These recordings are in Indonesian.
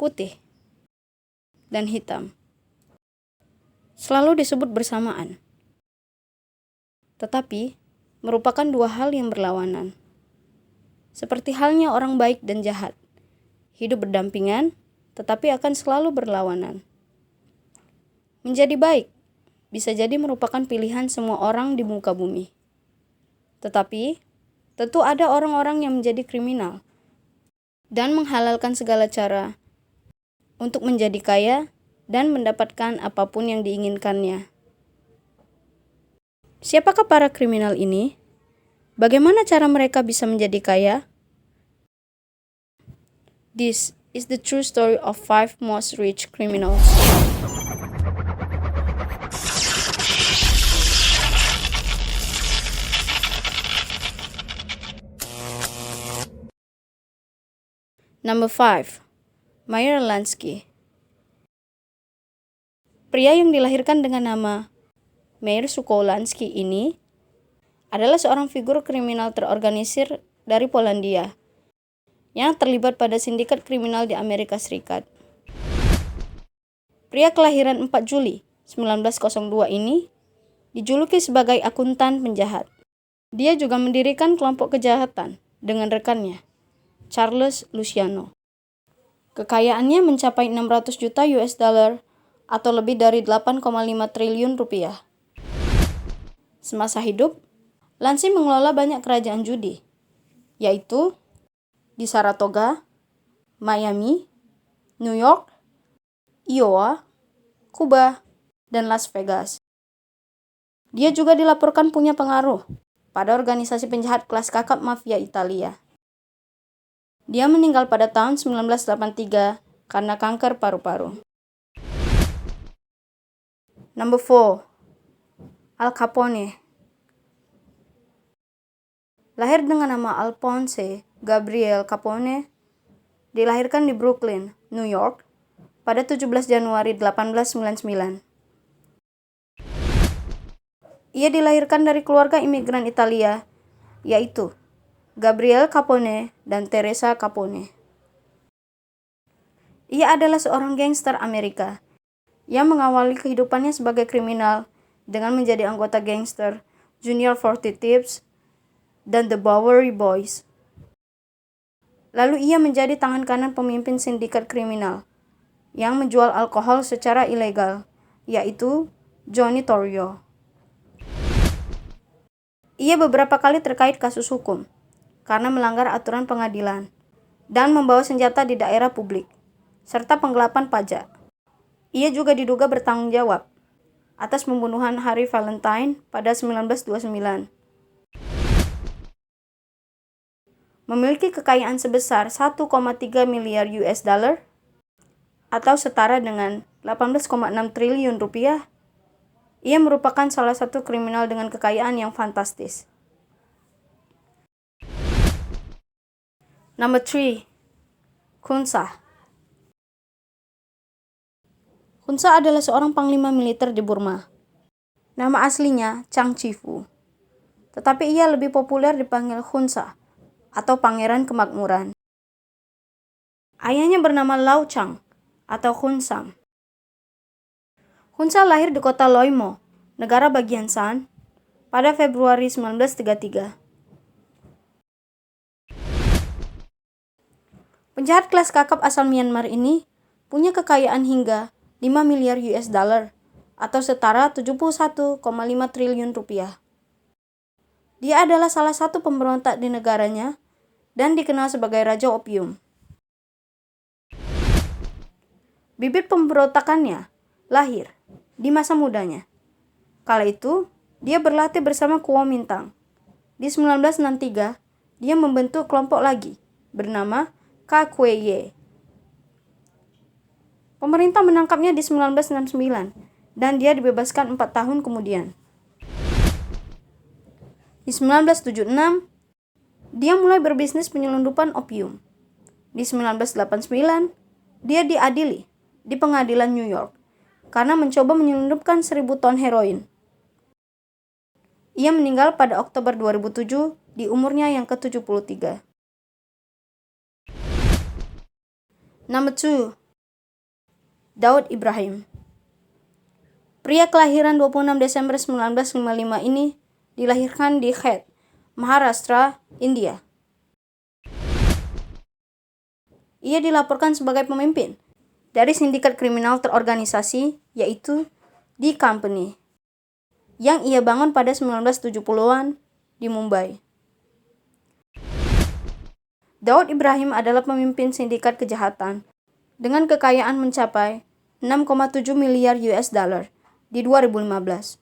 putih, dan hitam. Selalu disebut bersamaan. Tetapi, merupakan dua hal yang berlawanan. Seperti halnya orang baik dan jahat, hidup berdampingan, tetapi akan selalu berlawanan. Menjadi baik bisa jadi merupakan pilihan semua orang di muka bumi. Tetapi, tentu ada orang-orang yang menjadi kriminal dan menghalalkan segala cara untuk menjadi kaya dan mendapatkan apapun yang diinginkannya. Siapakah para kriminal ini? Bagaimana cara mereka bisa menjadi kaya? This is the true story of 5 most rich criminals. Number 5. Meyer Lansky. Pria yang dilahirkan dengan nama Meyer Lansky ini adalah seorang figur kriminal terorganisir dari Polandia yang terlibat pada sindikat kriminal di Amerika Serikat. Pria kelahiran 4 Juli 1902 ini dijuluki sebagai akuntan penjahat. Dia juga mendirikan kelompok kejahatan dengan rekannya, Charles Luciano. Kekayaannya mencapai 600 juta US dollar atau lebih dari 8,5 triliun rupiah. Semasa hidup, Lansky mengelola banyak kerajaan judi, yaitu di Saratoga, Miami, New York, Iowa, Kuba, dan Las Vegas. Dia juga dilaporkan punya pengaruh pada organisasi penjahat kelas kakap mafia Italia. Dia meninggal pada tahun 1983 karena kanker paru-paru. Number 4. Al Capone. Lahir dengan nama Alphonse Gabriel Capone, dilahirkan di Brooklyn, New York, pada 17 Januari 1899. Ia dilahirkan dari keluarga imigran Italia, yaitu Gabriel Capone dan Teresa Capone. Ia adalah seorang gangster Amerika yang mengawali kehidupannya sebagai kriminal dengan menjadi anggota gangster Junior 40 Thieves dan The Bowery Boys. Lalu ia menjadi tangan kanan pemimpin sindikat kriminal yang menjual alkohol secara ilegal, yaitu Johnny Torrio. Ia beberapa kali terkait kasus hukum karena melanggar aturan pengadilan dan membawa senjata di daerah publik, serta penggelapan pajak. Ia juga diduga bertanggung jawab atas pembunuhan Harry Valentine pada 1929. Memiliki kekayaan sebesar 1,3 miliar US dollar atau setara dengan 18,6 triliun rupiah. Ia merupakan salah satu kriminal dengan kekayaan yang fantastis. Number 3. Khunsa. Khunsa adalah seorang panglima militer di Burma. Nama aslinya Chang Chi-fu, tetapi ia lebih populer dipanggil Khunsa atau Pangeran Kemakmuran. Ayahnya bernama Lau Chang atau Khun Sam. Khunsa lahir di kota Loimo, negara bagian Shan, pada Februari 1933. Penjahat kelas kakap asal Myanmar ini punya kekayaan hingga 5 miliar US dollar atau setara 71,5 triliun rupiah. Dia adalah salah satu pemberontak di negaranya dan dikenal sebagai Raja Opium. Bibit pemberontakannya lahir di masa mudanya. Kala itu, dia berlatih bersama Kuomintang. Di 1963, dia membentuk kelompok lagi bernama KQY. Pemerintah menangkapnya di 1969 dan dia dibebaskan 4 tahun kemudian. Di 1976, dia mulai berbisnis penyelundupan opium. Di 1989, dia diadili di pengadilan New York karena mencoba menyelundupkan 1.000 ton heroin. Ia meninggal pada Oktober 2007 di umurnya yang ke-73. Number 2. Daud Ibrahim. Pria kelahiran 26 Desember 1955 ini dilahirkan di Khed, Maharashtra, India. Ia dilaporkan sebagai pemimpin dari sindikat kriminal terorganisasi, yaitu The Company, yang ia bangun pada 1970-an di Mumbai. Daud Ibrahim adalah pemimpin sindikat kejahatan dengan kekayaan mencapai 6,7 miliar US dollar di 2015,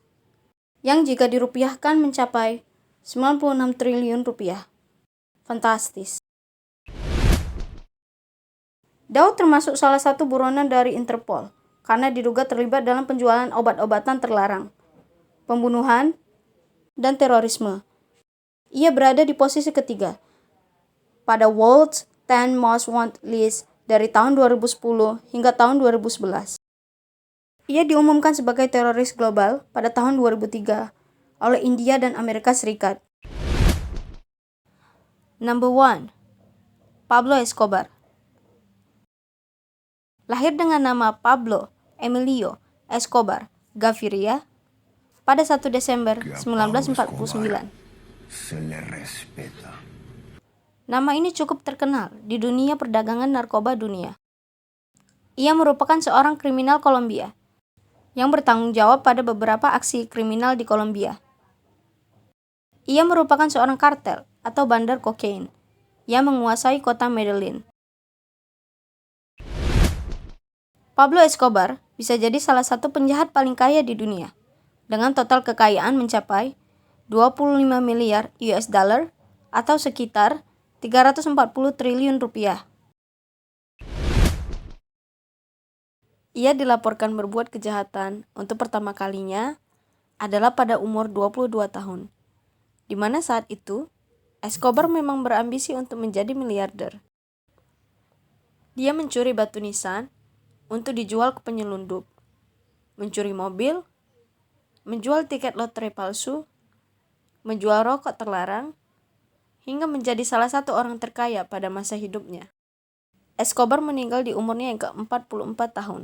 yang jika dirupiahkan mencapai 96 triliun rupiah. Fantastis. Daud termasuk salah satu buronan dari Interpol karena diduga terlibat dalam penjualan obat-obatan terlarang, pembunuhan, dan terorisme. Ia berada di posisi ketiga pada World's 10 Most Wanted list dari tahun 2010 hingga tahun 2011. Ia diumumkan sebagai teroris global pada tahun 2003 oleh India dan Amerika Serikat. Number 1. Pablo Escobar. Lahir dengan nama Pablo Emilio Escobar Gaviria pada 1 Desember 1949. Nama ini cukup terkenal di dunia perdagangan narkoba dunia. Ia merupakan seorang kriminal Kolombia yang bertanggung jawab pada beberapa aksi kriminal di Kolombia. Ia merupakan seorang kartel atau bandar kokain yang menguasai kota Medellin. Pablo Escobar bisa jadi salah satu penjahat paling kaya di dunia, dengan total kekayaan mencapai 25 miliar US dollar atau sekitar 340 triliun rupiah. Ia dilaporkan berbuat kejahatan untuk pertama kalinya adalah pada umur 22 tahun, di mana saat itu Escobar memang berambisi untuk menjadi miliarder. Dia mencuri batu nisan untuk dijual ke penyelundup, mencuri mobil, menjual tiket lotre palsu, menjual rokok terlarang, hingga menjadi salah satu orang terkaya pada masa hidupnya. Escobar meninggal di umurnya yang ke-44 tahun.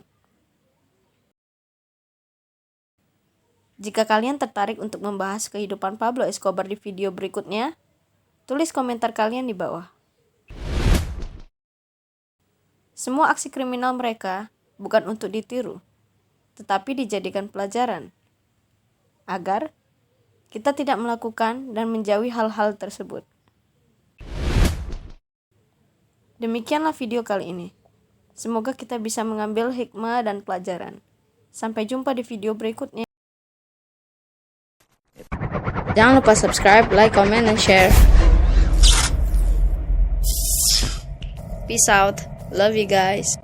Jika kalian tertarik untuk membahas kehidupan Pablo Escobar di video berikutnya, tulis komentar kalian di bawah. Semua aksi kriminal mereka bukan untuk ditiru, tetapi dijadikan pelajaran, agar kita tidak melakukan dan menjauhi hal-hal tersebut. Demikianlah video kali ini. Semoga kita bisa mengambil hikmah dan pelajaran. Sampai jumpa di video berikutnya. Jangan lupa subscribe, like, comment, and share. Peace out. Love you guys.